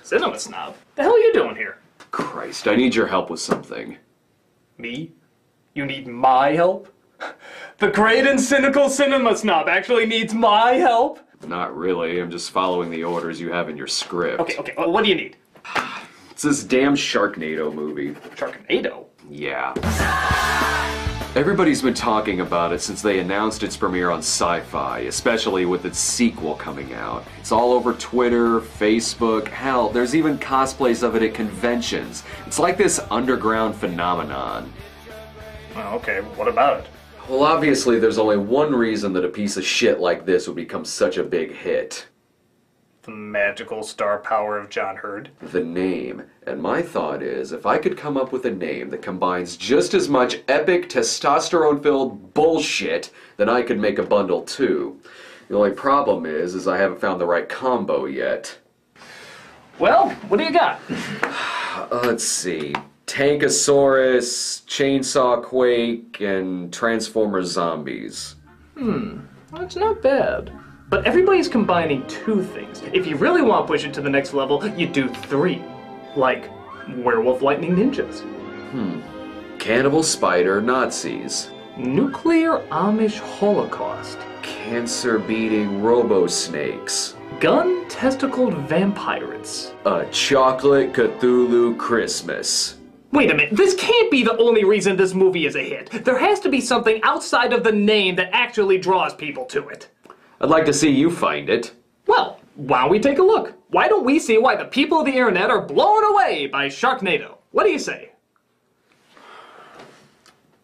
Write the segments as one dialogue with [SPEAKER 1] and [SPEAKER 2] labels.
[SPEAKER 1] Cinema snob? The hell are you doing here?
[SPEAKER 2] Christ, I need your help with something.
[SPEAKER 1] Me? You need my help? The great and cynical cinema snob actually needs my help?
[SPEAKER 2] Not really, I'm just following the orders you have in your script.
[SPEAKER 1] Okay, well, what do you need?
[SPEAKER 2] It's this damn Sharknado movie.
[SPEAKER 1] Sharknado?
[SPEAKER 2] Yeah. Everybody's been talking about it since they announced its premiere on Sci-Fi, especially with its sequel coming out. It's all over Twitter, Facebook, hell, there's even cosplays of it at conventions. It's like this underground phenomenon.
[SPEAKER 1] Oh, okay, what about it?
[SPEAKER 2] Well, obviously there's only one reason that a piece of shit like this would become such a big hit.
[SPEAKER 1] The magical star power of John Hurd.
[SPEAKER 2] The name. And my thought is, if I could come up with a name that combines just as much epic, testosterone-filled bullshit, then I could make a bundle too. The only problem is I haven't found the right combo yet.
[SPEAKER 1] Well, what do you got?
[SPEAKER 2] Let's see. Tankosaurus, Chainsaw Quake, and Transformer Zombies.
[SPEAKER 1] That's not bad. But everybody's combining two things. If you really want to push it to the next level, you do three. Like, Werewolf Lightning Ninjas.
[SPEAKER 2] Cannibal Spider Nazis.
[SPEAKER 1] Nuclear Amish Holocaust.
[SPEAKER 2] Cancer-beating Robo-Snakes.
[SPEAKER 1] Gun-testicled vampirates.
[SPEAKER 2] A Chocolate Cthulhu Christmas.
[SPEAKER 1] Wait a minute, this can't be the only reason this movie is a hit. There has to be something outside of the name that actually draws people to it.
[SPEAKER 2] I'd like to see you find it.
[SPEAKER 1] Well, why don't we take a look? Why don't we see why the people of the internet are blown away by Sharknado? What do you say?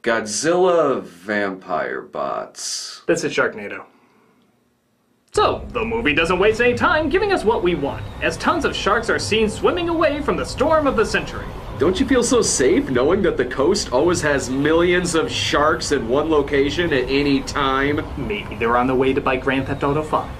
[SPEAKER 2] Godzilla Vampire Bots.
[SPEAKER 1] This is Sharknado. So, the movie doesn't waste any time giving us what we want, as tons of sharks are seen swimming away from the storm of the century.
[SPEAKER 2] Don't you feel so safe knowing that the coast always has millions of sharks in one location at any time?
[SPEAKER 1] Maybe they're on the way to buy Grand Theft Auto 5.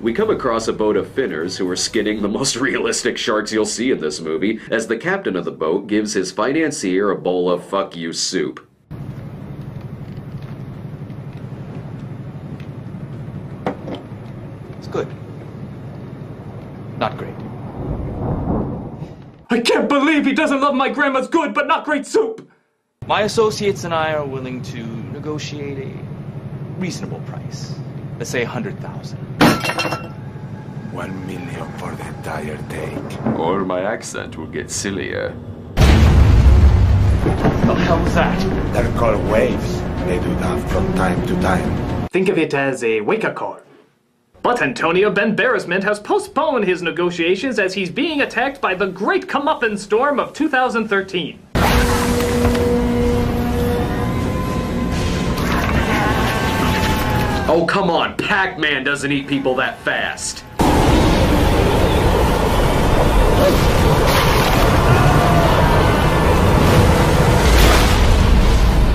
[SPEAKER 2] We come across a boat of finners who are skinning the most realistic sharks you'll see in this movie, as the captain of the boat gives his financier a bowl of fuck you soup.
[SPEAKER 3] It's good. Not great.
[SPEAKER 1] I can't believe he doesn't love my grandma's good but not great soup!
[SPEAKER 3] My associates and I are willing to negotiate a reasonable price. Let's say 100,000.
[SPEAKER 4] 1 million for the entire take.
[SPEAKER 2] Or my accent will get sillier.
[SPEAKER 3] The hell was that?
[SPEAKER 4] They're called waves. They do that from time to time.
[SPEAKER 1] Think of it as a wake-up call. But Antonio Banderas has postponed his negotiations as he's being attacked by the great comeuppance storm of 2013.
[SPEAKER 2] Oh, come on, Pac-Man doesn't eat people that fast.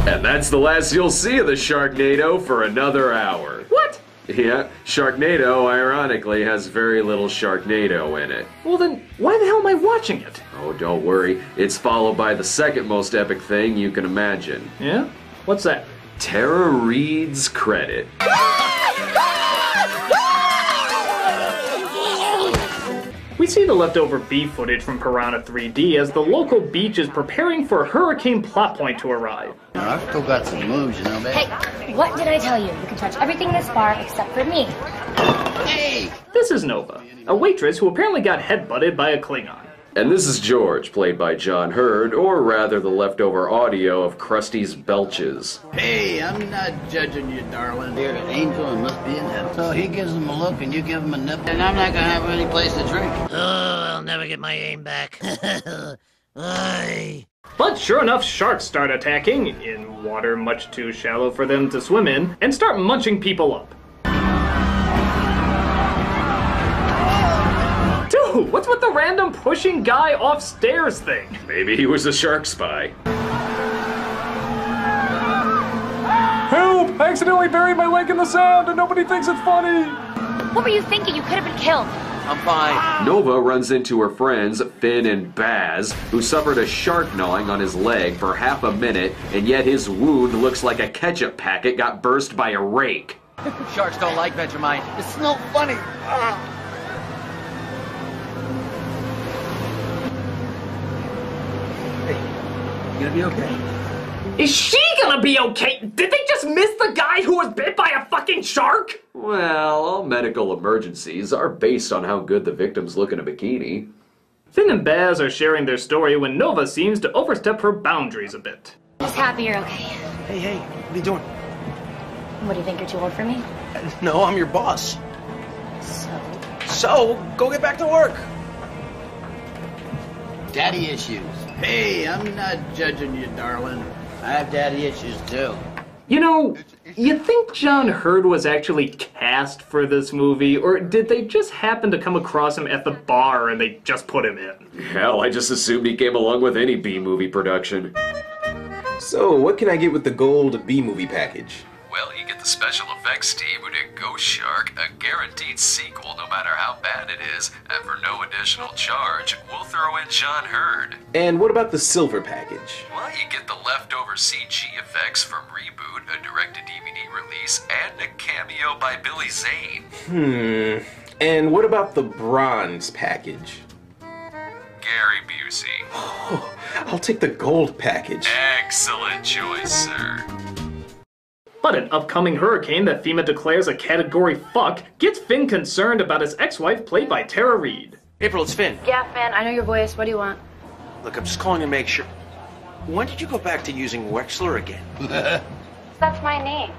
[SPEAKER 2] And that's the last you'll see of the Sharknado for another hour.
[SPEAKER 1] What?
[SPEAKER 2] Yeah, Sharknado, ironically, has very little Sharknado in it.
[SPEAKER 1] Well then, why the hell am I watching it?
[SPEAKER 2] Oh, don't worry. It's followed by the second most epic thing you can imagine.
[SPEAKER 1] Yeah? What's that?
[SPEAKER 2] Tara Reid's credit.
[SPEAKER 1] We see the leftover B footage from Piranha 3D as the local beach is preparing for Hurricane Plot Point to arrive.
[SPEAKER 5] I've still got some moves, you know, man.
[SPEAKER 6] Hey, what did I tell you? You can touch everything this bar except for me.
[SPEAKER 5] Hey!
[SPEAKER 1] This is Nova, a waitress who apparently got headbutted by a Klingon.
[SPEAKER 2] And this is George, played by John Hurd, or rather the leftover audio of Krusty's belches.
[SPEAKER 5] Hey, I'm not judging you, darling. You're an angel and must be in heaven. So he gives him a look and you give him a nip, and I'm not gonna have any place to drink. Oh, I'll never get my aim back. Aye.
[SPEAKER 1] But sure enough, sharks start attacking, in water much too shallow for them to swim in, and start munching people up. Dude, what's with the random pushing guy off stairs thing?
[SPEAKER 2] Maybe he was a shark spy.
[SPEAKER 1] Help! I accidentally buried my leg in the sand and nobody thinks it's funny!
[SPEAKER 6] What were you thinking? You could have been killed.
[SPEAKER 3] I'm fine.
[SPEAKER 2] Nova runs into her friends, Finn and Baz, who suffered a shark gnawing on his leg for half a minute, and yet his wound looks like a ketchup packet got burst by a rake.
[SPEAKER 3] Sharks don't like Vegemite.
[SPEAKER 5] It's no funny.
[SPEAKER 7] gonna be okay?
[SPEAKER 1] Is she gonna be okay? Did they just miss the guy who was bit by a fucking shark?
[SPEAKER 2] Well, all medical emergencies are based on how good the victims look in a bikini.
[SPEAKER 1] Finn and Baz are sharing their story when Nova seems to overstep her boundaries a bit.
[SPEAKER 6] Just happy you're okay.
[SPEAKER 7] Hey, what are you doing?
[SPEAKER 6] What, do you think you're too old for me?
[SPEAKER 7] No, I'm your boss.
[SPEAKER 6] So,
[SPEAKER 7] go get back to work.
[SPEAKER 5] Daddy issues. Hey, I'm not judging you, darling. I have daddy issues too.
[SPEAKER 1] You know, you think John Hurd was actually cast for this movie, or did they just happen to come across him at the bar and they just put him in?
[SPEAKER 2] Hell, I just assumed he came along with any B-movie production.
[SPEAKER 8] So, what can I get with the gold B-movie package?
[SPEAKER 2] Well, you get the special effects team who did Ghost Shark, a guaranteed sequel no matter how bad it is, and for no additional charge, we'll throw in John Hurd.
[SPEAKER 8] And what about the silver package?
[SPEAKER 2] Well, you get the leftover CG effects from Reboot, a direct-to-DVD release, and a cameo by Billy Zane.
[SPEAKER 8] And what about the bronze package?
[SPEAKER 2] Gary Busey.
[SPEAKER 8] Oh, I'll take the gold package.
[SPEAKER 2] Excellent choice, sir.
[SPEAKER 1] But an upcoming hurricane that FEMA declares a category fuck gets Finn concerned about his ex-wife played by Tara Reid.
[SPEAKER 7] April, it's Finn.
[SPEAKER 6] yeah, Finn, I know your voice. What do you want?
[SPEAKER 7] Look, I'm just calling to make sure. When did you go back to using Wexler again?
[SPEAKER 6] That's my name.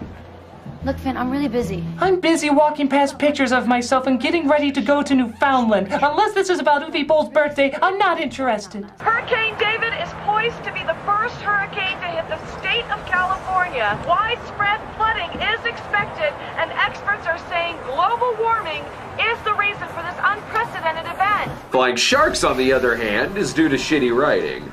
[SPEAKER 6] Look, Finn, I'm really busy.
[SPEAKER 9] I'm busy walking past pictures of myself and getting ready to go to Newfoundland. Unless this is about Uwe Boll's birthday, I'm not interested.
[SPEAKER 10] Hurricane David is poised to be the first hurricane to hit the state of California. Widespread flooding is expected, and experts are saying global warming is the reason for this unprecedented event.
[SPEAKER 2] Flying Sharks, on the other hand, is due to shitty writing.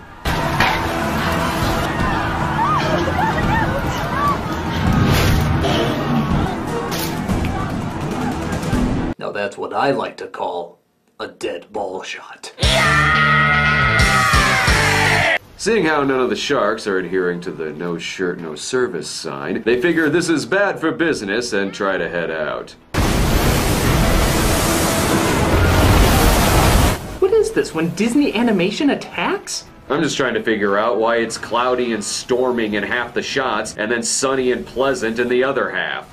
[SPEAKER 1] Now that's what I like to call a dead ball shot.
[SPEAKER 2] Seeing how none of the Sharks are adhering to the no shirt, no service sign, they figure this is bad for business and try to head out.
[SPEAKER 1] What is this, when Disney Animation attacks?
[SPEAKER 2] I'm just trying to figure out why it's cloudy and storming in half the shots and then sunny and pleasant in the other half.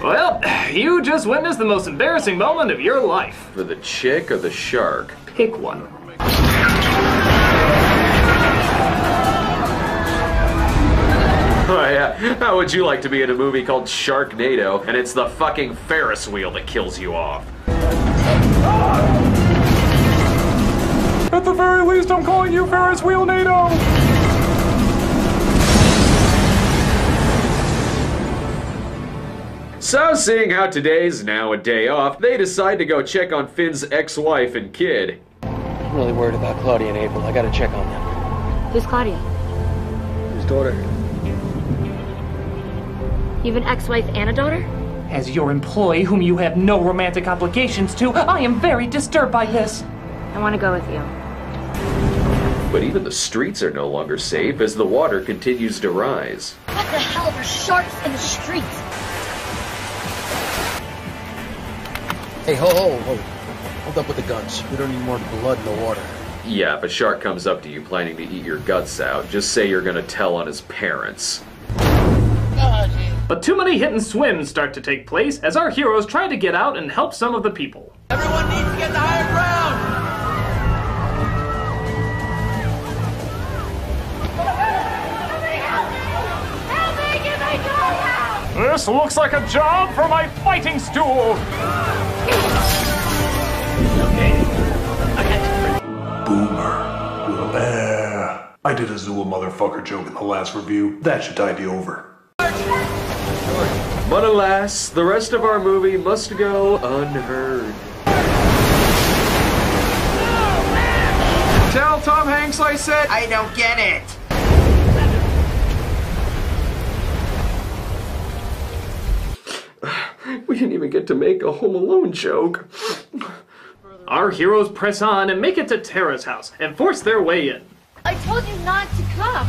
[SPEAKER 1] Well, you just witnessed the most embarrassing moment of your life.
[SPEAKER 2] For the chick or the shark?
[SPEAKER 1] Pick one.
[SPEAKER 2] Oh yeah, how would you like to be in a movie called Sharknado and it's the fucking Ferris wheel that kills you off?
[SPEAKER 9] At the very least, I'm calling you Ferris Wheel NATO!
[SPEAKER 2] So, seeing how today's now a day off, they decide to go check on Finn's ex-wife and kid.
[SPEAKER 7] I'm really worried about Claudia and April. I gotta check on them.
[SPEAKER 6] Who's Claudia?
[SPEAKER 7] His daughter.
[SPEAKER 6] You have an ex-wife and a daughter?
[SPEAKER 9] As your employee, whom you have no romantic obligations to, I am very disturbed by this.
[SPEAKER 6] I want to go with you.
[SPEAKER 2] But even the streets are no longer safe as the water continues to rise.
[SPEAKER 6] What the hell are sharks in the streets?
[SPEAKER 7] Hey, hold up with the guns. We don't need more blood in the water.
[SPEAKER 2] Yeah, if a shark comes up to you planning to eat your guts out, just say you're gonna tell on his parents.
[SPEAKER 1] But too many hit and swims start to take place as our heroes try to get out and help some of the people.
[SPEAKER 5] Everyone needs to get to higher ground!
[SPEAKER 9] This looks like a job for my fighting stool!
[SPEAKER 4] Boomer. I did a Zool motherfucker joke in the last review. That should tide you over.
[SPEAKER 2] But alas, the rest of our movie must go unheard.
[SPEAKER 11] Tell Tom Hanks I said I don't get it.
[SPEAKER 2] We didn't even get to make a Home Alone joke.
[SPEAKER 1] Our heroes press on and make it to Tara's house and force their way in.
[SPEAKER 6] I told you not to come.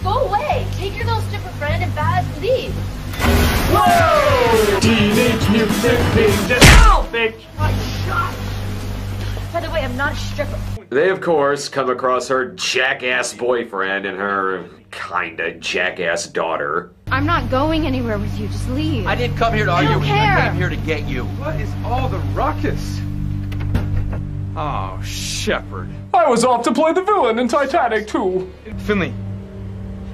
[SPEAKER 6] Go away. Take your little stripper friend and Baz and leave.
[SPEAKER 1] Whoa! Teenage Mutant Ninja. Ow, bitch!
[SPEAKER 6] My shot. By the way, I'm not a stripper.
[SPEAKER 2] They, of course, come across her jackass boyfriend and her kinda jackass daughter.
[SPEAKER 6] I'm not going anywhere with you. Just leave.
[SPEAKER 7] I didn't come here to argue with you.
[SPEAKER 6] care.
[SPEAKER 7] I came here to get you.
[SPEAKER 12] What is all the ruckus? Oh, Shepard.
[SPEAKER 9] I was off to play the villain in Titanic too.
[SPEAKER 12] Finley,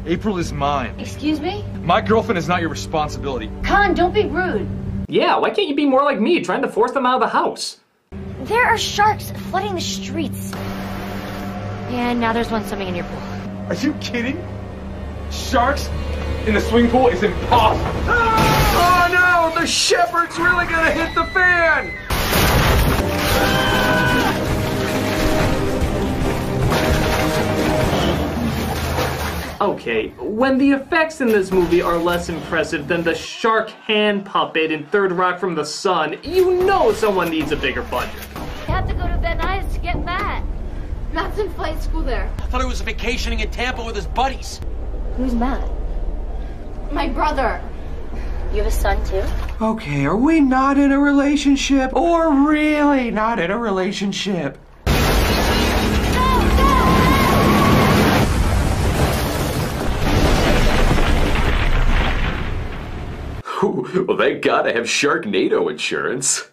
[SPEAKER 12] April is mine.
[SPEAKER 6] Excuse me?
[SPEAKER 12] My girlfriend is not your responsibility.
[SPEAKER 6] Khan, don't be rude.
[SPEAKER 1] Yeah, why can't you be more like me, trying to force them out of the house?
[SPEAKER 6] There are sharks flooding the streets. And now there's one swimming in your pool.
[SPEAKER 12] Are you kidding? Sharks in the swimming pool is impossible.
[SPEAKER 2] Oh no! The Shepard's really gonna hit the fan!
[SPEAKER 1] Okay, when the effects in this movie are less impressive than the shark hand puppet in Third Rock from the Sun, you know someone needs a bigger budget.
[SPEAKER 6] I have to go to Van Nuys to get Matt. Matt's in flight school there.
[SPEAKER 7] I thought he was vacationing in Tampa with his buddies.
[SPEAKER 6] Who's Matt? My brother. You have a son too?
[SPEAKER 11] Okay, are we not in a relationship? Or really not in a relationship?
[SPEAKER 2] Well, they gotta have Sharknado insurance.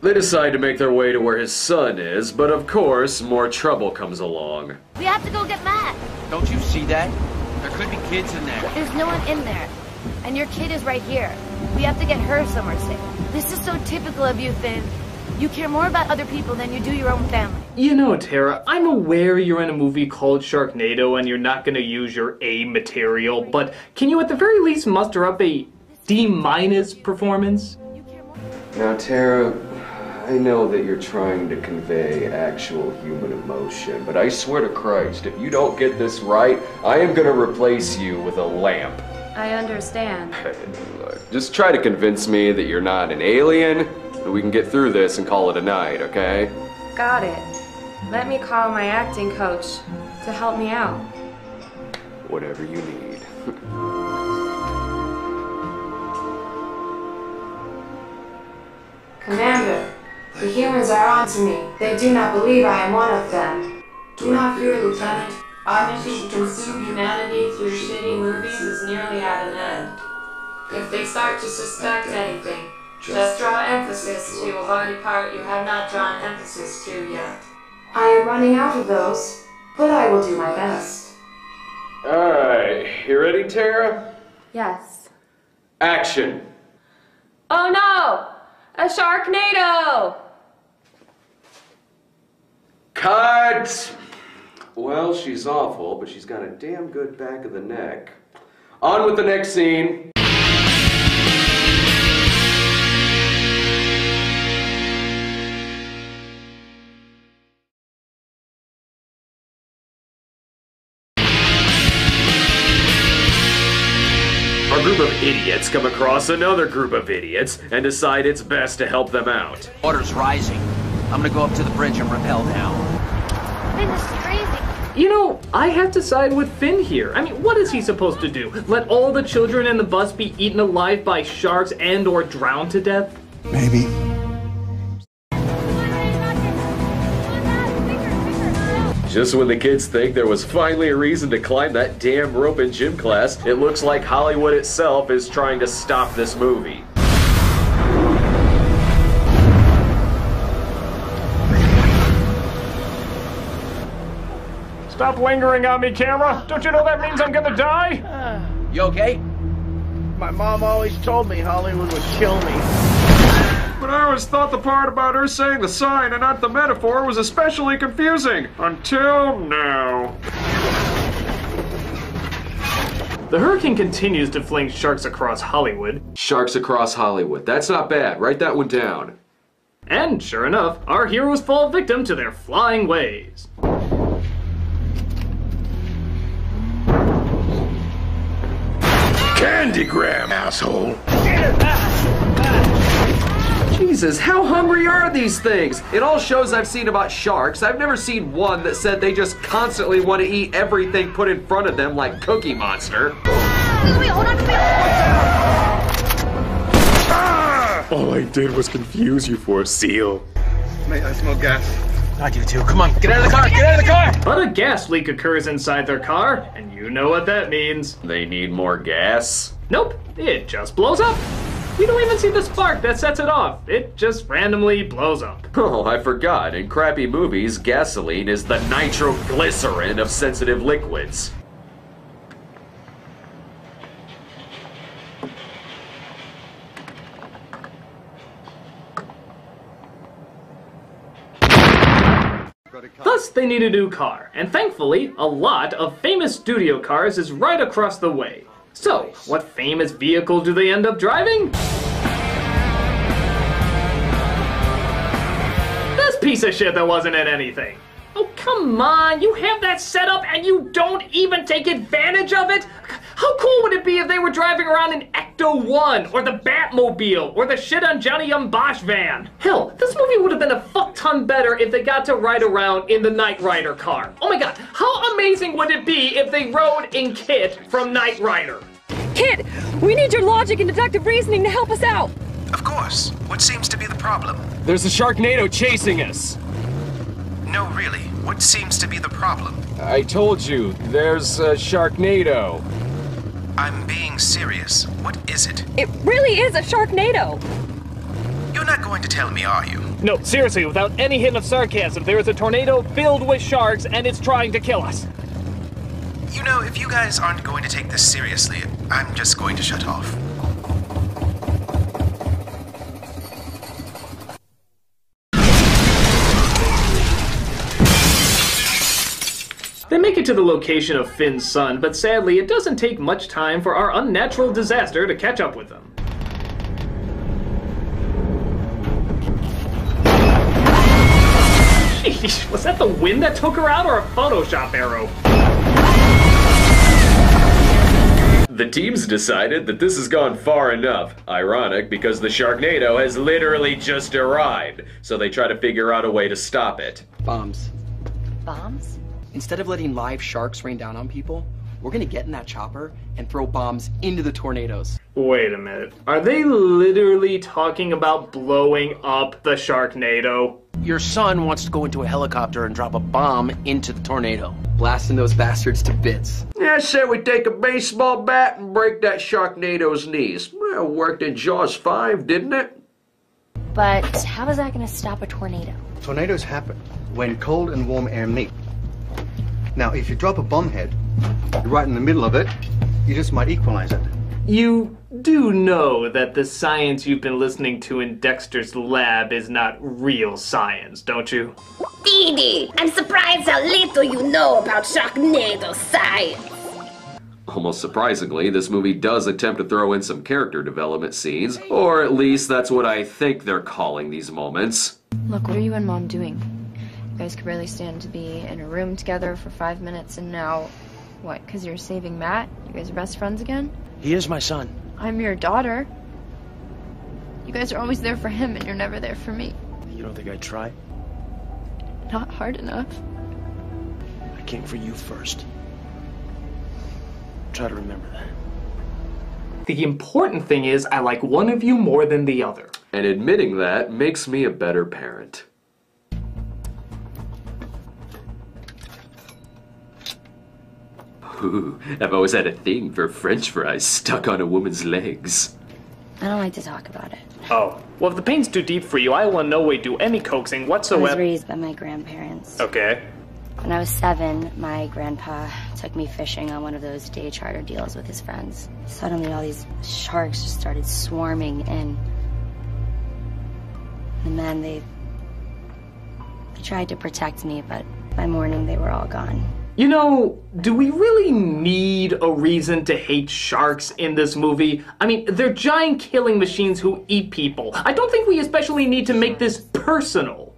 [SPEAKER 2] They decide to make their way to where his son is, but of course, more trouble comes along.
[SPEAKER 6] We have to go get Matt.
[SPEAKER 7] Don't you see that? There could be kids in there.
[SPEAKER 6] There's no one in there. And your kid is right here. We have to get her somewhere safe. This is so typical of you, Finn. You care more about other people than you do your own family.
[SPEAKER 1] You know, Tara, I'm aware you're in a movie called Sharknado and you're not gonna use your A material, but can you at the very least muster up a D- performance?
[SPEAKER 2] Now, Tara, I know that you're trying to convey actual human emotion, but I swear to Christ, if you don't get this right, I am gonna replace you with a lamp.
[SPEAKER 13] I understand.
[SPEAKER 2] Just try to convince me that you're not an alien, and we can get through this and call it a night, okay?
[SPEAKER 13] Got it. Let me call my acting coach to help me out.
[SPEAKER 2] Whatever you need.
[SPEAKER 13] Commander, the humans are on to me. They do not believe I am one of them. Do not fear, Lieutenant. Our mission to consume humanity through shitty movies is nearly at an end. If they start to suspect anything, just draw emphasis to a body part you have not drawn emphasis to yet. I am running out of those, but I will do my best.
[SPEAKER 2] Alright, you ready, Tara?
[SPEAKER 13] Yes.
[SPEAKER 2] Action!
[SPEAKER 13] Oh no! A Sharknado!
[SPEAKER 2] Cut! Well, she's awful, but she's got a damn good back of the neck. On with the next scene. A group of idiots come across another group of idiots and decide it's best to help them out.
[SPEAKER 7] Water's rising. I'm gonna go up to the bridge and rappel down.
[SPEAKER 6] Finn, this is crazy.
[SPEAKER 1] You know, I have to side with Finn here. I mean, what is he supposed to do? Let all the children in the bus be eaten alive by sharks and or drowned to death?
[SPEAKER 4] Maybe.
[SPEAKER 2] Just when the kids think there was finally a reason to climb that damn rope in gym class, it looks like Hollywood itself is trying to stop this movie.
[SPEAKER 9] Stop lingering on me, camera. Don't you know that means I'm gonna die?
[SPEAKER 7] You okay?
[SPEAKER 5] My mom always told me Hollywood would kill me.
[SPEAKER 2] But I always thought the part about her saying the sign and not the metaphor was especially confusing. Until now.
[SPEAKER 1] The hurricane continues to fling sharks across Hollywood.
[SPEAKER 2] Sharks across Hollywood. That's not bad. Write that one down.
[SPEAKER 1] And sure enough, our heroes fall victim to their flying ways.
[SPEAKER 4] Candygram, asshole!
[SPEAKER 2] Jesus, how hungry are these things? In all shows I've seen about sharks, I've never seen one that said they just constantly want to eat everything put in front of them like Cookie Monster.
[SPEAKER 8] All I did was confuse you for a seal.
[SPEAKER 12] Mate, I smell gas.
[SPEAKER 7] I do too. Come on, get out of the car! Get out of the car!
[SPEAKER 1] But a gas leak occurs inside their car, and you know what that means.
[SPEAKER 2] They need more gas?
[SPEAKER 1] Nope, it just blows up. We don't even see the spark that sets it off. It just randomly blows up.
[SPEAKER 2] Oh, I forgot. In crappy movies, gasoline is the nitroglycerin of sensitive liquids.
[SPEAKER 1] Thus, they need a new car, and thankfully, a lot of famous studio cars is right across the way. So, what famous vehicle do they end up driving? This piece of shit that wasn't in anything. Oh, come on, you have that set up and you don't even take advantage of it? How cool would it be if they were driving around in Ecto-1, or the Batmobile, or the shit on Johnny Bosch van? Hell, this movie would have been a fuck ton better if they got to ride around in the Knight Rider car. Oh my god, how amazing would it be if they rode in Kit from Knight Rider?
[SPEAKER 14] Kid, we need your logic and deductive reasoning to help us out.
[SPEAKER 15] Of course. What seems to be the problem?
[SPEAKER 12] There's a Sharknado chasing us.
[SPEAKER 15] No, really. What seems to be the problem?
[SPEAKER 12] I told you, there's a Sharknado.
[SPEAKER 15] I'm being serious. What is it?
[SPEAKER 14] It really is a Sharknado.
[SPEAKER 15] You're not going to tell me, are you?
[SPEAKER 1] No, seriously, without any hint of sarcasm, there is a tornado filled with sharks and it's trying to kill us.
[SPEAKER 15] You know, if you guys aren't going to take this seriously, I'm just going to shut off.
[SPEAKER 1] They make it to the location of Finn's son, but sadly it doesn't take much time for our unnatural disaster to catch up with them. Sheesh, was that the wind that took her out or a Photoshop arrow?
[SPEAKER 2] The team's decided that this has gone far enough. Ironic, because the Sharknado has literally just arrived, so they try to figure out a way to stop it.
[SPEAKER 7] Bombs.
[SPEAKER 6] Bombs?
[SPEAKER 7] Instead of letting live sharks rain down on people, we're gonna get in that chopper and throw bombs into the tornadoes.
[SPEAKER 1] Wait a minute. Are they literally talking about blowing up the Sharknado?
[SPEAKER 7] Your son wants to go into a helicopter and drop a bomb into the tornado, blasting those bastards to bits.
[SPEAKER 2] Yeah, I said we take a baseball bat and break that Sharknado's knees. Well, worked in Jaws 5, didn't it?
[SPEAKER 6] But how is that going to stop a tornado?
[SPEAKER 16] Tornadoes happen when cold and warm air meet. Now, if you drop a bomb head right in the middle of it, you just might equalize it.
[SPEAKER 1] You do know that the science you've been listening to in Dexter's lab is not real science, don't you?
[SPEAKER 17] Dee Dee, I'm surprised how little you know about Sharknado science.
[SPEAKER 2] Almost surprisingly, this movie does attempt to throw in some character development scenes, or at least that's what I think they're calling these moments.
[SPEAKER 6] Look, what are you and Mom doing? You guys could barely stand to be in a room together for 5 minutes, and now, what, because you're saving Matt? You guys are best friends again?
[SPEAKER 7] He is my son.
[SPEAKER 6] I'm your daughter. You guys are always there for him, and you're never there for me.
[SPEAKER 7] You don't think I'd try?
[SPEAKER 6] Not hard enough.
[SPEAKER 7] I came for you first. Try to remember that.
[SPEAKER 1] The important thing is I like one of you more than the other.
[SPEAKER 2] And admitting that makes me a better parent. Ooh, I've always had a thing for French fries stuck on a woman's legs.
[SPEAKER 6] I don't like to talk about it.
[SPEAKER 1] Oh, well, if the pain's too deep for you, I will in no way do any coaxing whatsoever.
[SPEAKER 6] I was raised by my grandparents.
[SPEAKER 1] Okay.
[SPEAKER 6] When I was 7, my grandpa took me fishing on one of those day charter deals with his friends. Suddenly, all these sharks just started swarming in. The men, they tried to protect me, but by morning, they were all gone.
[SPEAKER 1] You know, do we really need a reason to hate sharks in this movie? I mean, they're giant killing machines who eat people. I don't think we especially need to make this personal.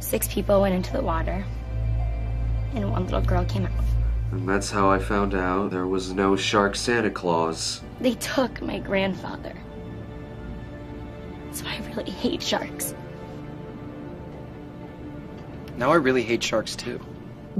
[SPEAKER 6] 6 people went into the water, and 1 little girl came out.
[SPEAKER 2] And that's how I found out there was no Shark Santa Claus.
[SPEAKER 6] They took my grandfather. So I really hate sharks.
[SPEAKER 7] Now I really hate sharks too.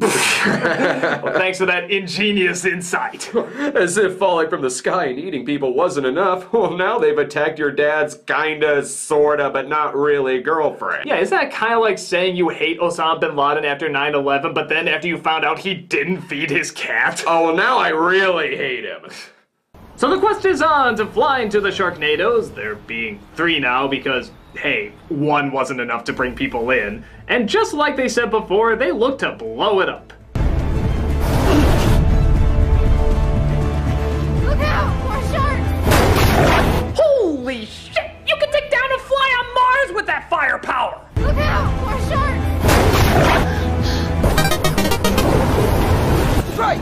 [SPEAKER 1] Well, thanks for that ingenious insight.
[SPEAKER 2] As if falling from the sky and eating people wasn't enough, well, now they've attacked your dad's kinda, sorta, but not really girlfriend.
[SPEAKER 1] Yeah, isn't that kind of like saying you hate Osama bin Laden after 9/11, but then after you found out he didn't feed his cat?
[SPEAKER 2] Oh, well, now I really hate him.
[SPEAKER 1] So the quest is on to fly into the Sharknados. There being 3 now because, hey, 1 wasn't enough to bring people in. And just like they said before, they look to blow it up.
[SPEAKER 6] Look out! More sharks!
[SPEAKER 1] Holy shit! You can take down and fly on Mars with that firepower!
[SPEAKER 6] Look out! More sharks!
[SPEAKER 1] Strike!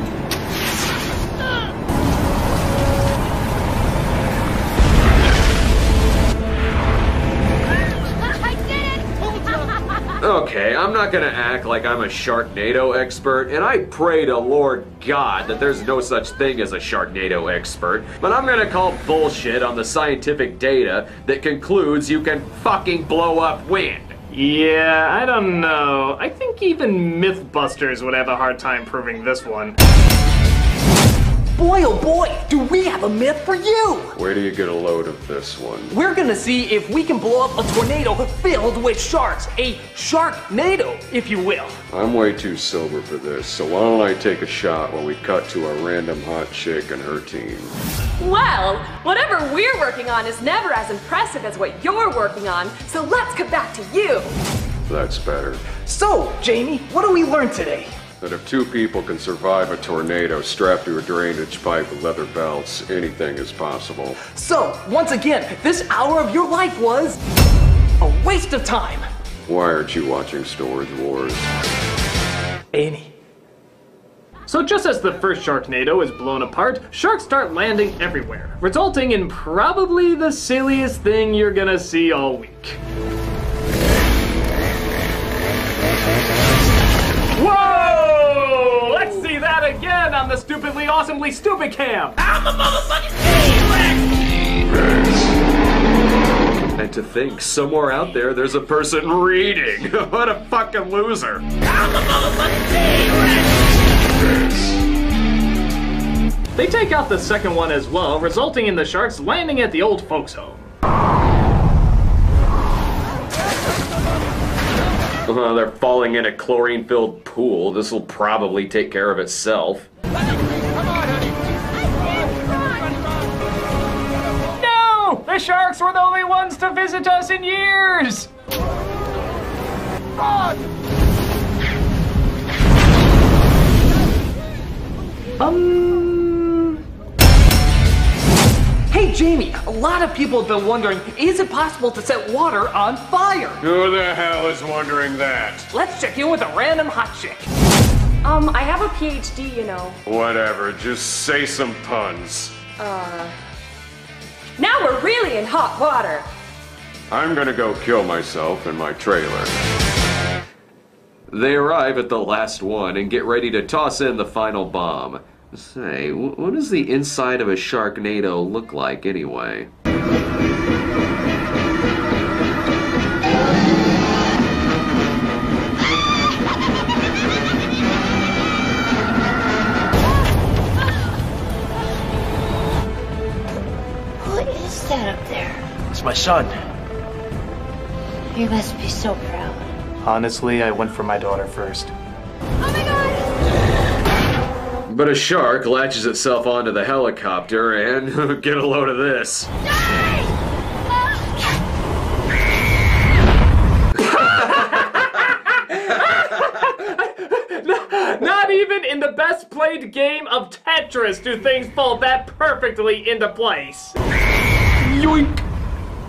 [SPEAKER 2] Okay, I'm not gonna act like I'm a Sharknado expert, and I pray to Lord God that there's no such thing as a Sharknado expert, but I'm gonna call bullshit on the scientific data that concludes you can fucking blow up wind.
[SPEAKER 1] Yeah, I don't know. I think even Mythbusters would have a hard time proving this one.
[SPEAKER 18] Boy, oh boy, do we have a myth for you!
[SPEAKER 2] Where do you get a load of this one?
[SPEAKER 18] We're gonna see if we can blow up a tornado filled with sharks. A Sharknado, if you will.
[SPEAKER 2] I'm way too sober for this, so why don't I take a shot while we cut to a random hot chick and her team?
[SPEAKER 14] Well, whatever we're working on is never as impressive as what you're working on, so let's get back to you.
[SPEAKER 2] That's better.
[SPEAKER 18] So, Jamie, what do we learn today?
[SPEAKER 2] That if 2 people can survive a tornado strapped to a drainage pipe with leather belts, anything is possible.
[SPEAKER 18] So, once again, this hour of your life was a waste of time.
[SPEAKER 2] Why aren't you watching Storage Wars?
[SPEAKER 18] Amy.
[SPEAKER 1] So just as the first Sharknado is blown apart, sharks start landing everywhere, resulting in probably the silliest thing you're gonna see all week. Whoa! Let's see that again on the stupidly awesomely stupid cam! I'm a motherfucking T-Rex!
[SPEAKER 2] And to think, somewhere out there's a person reading. What a fucking loser.
[SPEAKER 1] I'm a motherfucking T-Rex! They take out the second one as well, resulting in the sharks landing at the old folks' home.
[SPEAKER 2] They're falling in a chlorine-filled pool. This will probably take care of itself.
[SPEAKER 1] No! The sharks were the only ones to visit us in years!
[SPEAKER 18] Hey, Jamie, a lot of people have been wondering, is it possible to set water on fire?
[SPEAKER 2] Who the hell is wondering that?
[SPEAKER 18] Let's check in with a random hot chick.
[SPEAKER 14] I have a PhD, you know.
[SPEAKER 2] Whatever, just say some puns.
[SPEAKER 14] Now we're really in hot water.
[SPEAKER 2] I'm gonna go kill myself in my trailer. They arrive at the last one and get ready to toss in the final bomb. Say, what does the inside of a Sharknado look like anyway?
[SPEAKER 6] What is that up there?
[SPEAKER 9] It's my son.
[SPEAKER 6] You must be so proud.
[SPEAKER 9] Honestly, I went for my daughter first.
[SPEAKER 2] But a shark latches itself onto the helicopter and get a load of this.
[SPEAKER 1] Not even in the best played game of Tetris do things fall that perfectly into place. Yoink!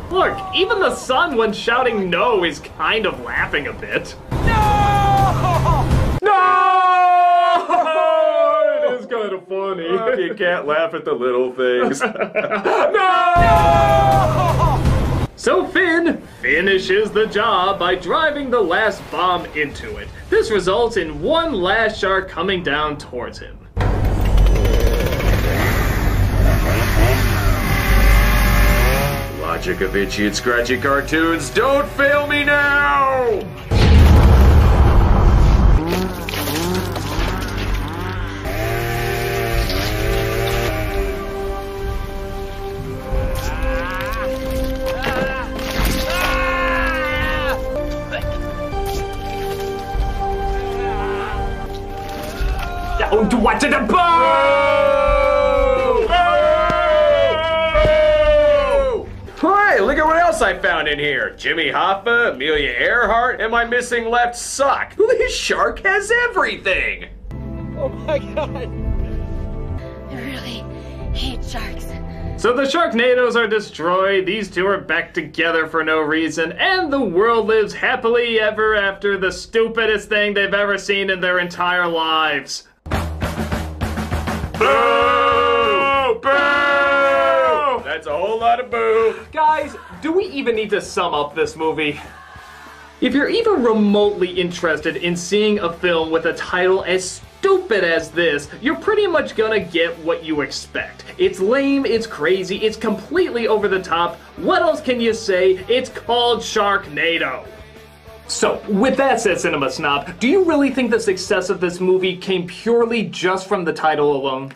[SPEAKER 1] Look, even the son when shouting no is kind of laughing a bit. No! No! It is kind of funny.
[SPEAKER 2] You can't laugh at the little things.
[SPEAKER 1] No! So Finn finishes the job by driving the last bomb into it. This results in one last shark coming down towards him.
[SPEAKER 2] Logic of itchy and scratchy cartoons, don't fail me now!
[SPEAKER 1] What did the boo?
[SPEAKER 2] Hey, look at what else I found in here. Jimmy Hoffa, Amelia Earhart, and my missing left sock. This shark has everything.
[SPEAKER 18] Oh my god.
[SPEAKER 6] I really hate sharks.
[SPEAKER 1] So the Sharknados are destroyed, these two are back together for no reason, and the world lives happily ever after, the stupidest thing they've ever seen in their entire lives. Boo! Boo! That's a whole lot of boo. Guys, do we even need to sum up this movie? If you're even remotely interested in seeing a film with a title as stupid as this, you're pretty much gonna get what you expect. It's lame, it's crazy, it's completely over the top. What else can you say? It's called Sharknado. So, with that said, Cinema Snob, do you really think the success of this movie came purely just from the title alone?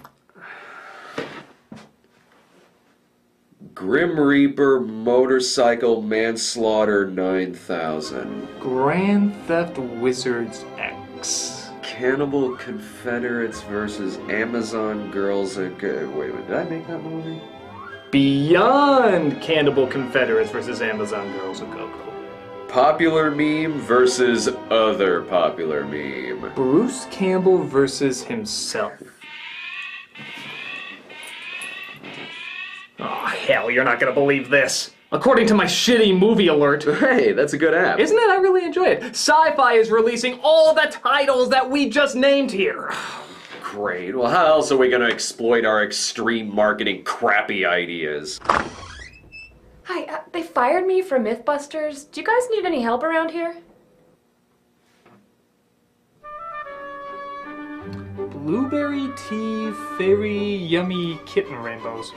[SPEAKER 2] Grim Reaper Motorcycle Manslaughter 9000.
[SPEAKER 1] Grand Theft Wizards X.
[SPEAKER 2] Cannibal Confederates versus Amazon Girls. Wait a minute, did I make that movie?
[SPEAKER 1] Beyond Cannibal Confederates versus Amazon Girls a Go-Go.
[SPEAKER 2] Popular meme versus other popular meme.
[SPEAKER 1] Bruce Campbell versus himself. Oh, hell, you're not gonna believe this. According to my shitty movie alert.
[SPEAKER 2] Hey, that's a good app.
[SPEAKER 1] Isn't it? I really enjoy it. Sci-Fi is releasing all the titles that we just named here.
[SPEAKER 2] Great. Well, how else are we gonna exploit our extreme marketing crappy ideas?
[SPEAKER 14] Hi, they fired me from Mythbusters. Do you guys need any help around here?
[SPEAKER 1] Blueberry tea, fairy, yummy kitten rainbows.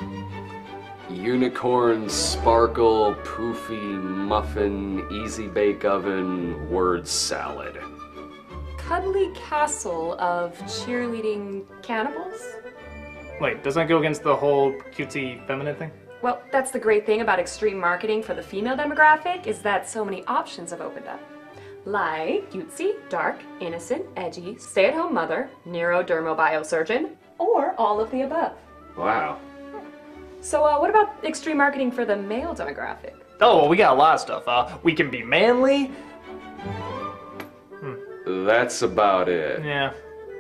[SPEAKER 2] Unicorn, sparkle, poofy, muffin, easy bake oven, word salad.
[SPEAKER 14] Cuddly castle of cheerleading cannibals?
[SPEAKER 1] Wait, doesn't that go against the whole cutesy feminine thing?
[SPEAKER 14] Well, that's the great thing about extreme marketing for the female demographic, is that so many options have opened up. Like cutesy, dark, innocent, edgy, stay-at-home mother, neurodermobiosurgeon, or all of the above.
[SPEAKER 2] Wow.
[SPEAKER 14] So what about extreme marketing for the male demographic?
[SPEAKER 1] Oh, well, we got a lot of stuff. We can be manly.
[SPEAKER 2] That's about it.
[SPEAKER 1] Yeah.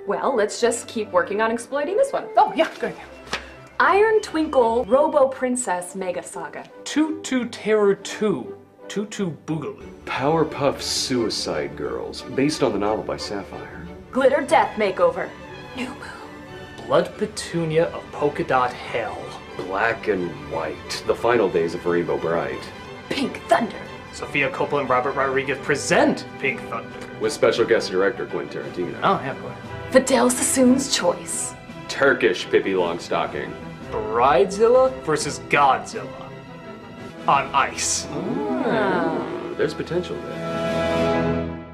[SPEAKER 14] Well, let's just keep working on exploiting this one.
[SPEAKER 1] Oh, yeah, good.
[SPEAKER 14] Iron Twinkle Robo Princess Mega Saga.
[SPEAKER 1] Tutu Terror 2. Tutu Boogaloo.
[SPEAKER 2] Powerpuff Suicide Girls, based on the novel by Sapphire.
[SPEAKER 14] Glitter Death Makeover. New Moon.
[SPEAKER 1] Blood Petunia of Polka Dot Hell.
[SPEAKER 2] Black and White, the final days of Rainbow Bright.
[SPEAKER 14] Pink Thunder.
[SPEAKER 1] Sofia Coppola and Robert Rodriguez present Pink Thunder.
[SPEAKER 2] With special guest director Quentin Tarantino.
[SPEAKER 1] Oh, yeah, boy.
[SPEAKER 14] Fidel Sassoon's Choice.
[SPEAKER 2] Turkish Pippi Longstocking.
[SPEAKER 1] Bridezilla versus Godzilla. On ice.
[SPEAKER 2] There's potential there.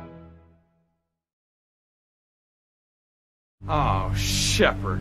[SPEAKER 12] Oh, Shepard.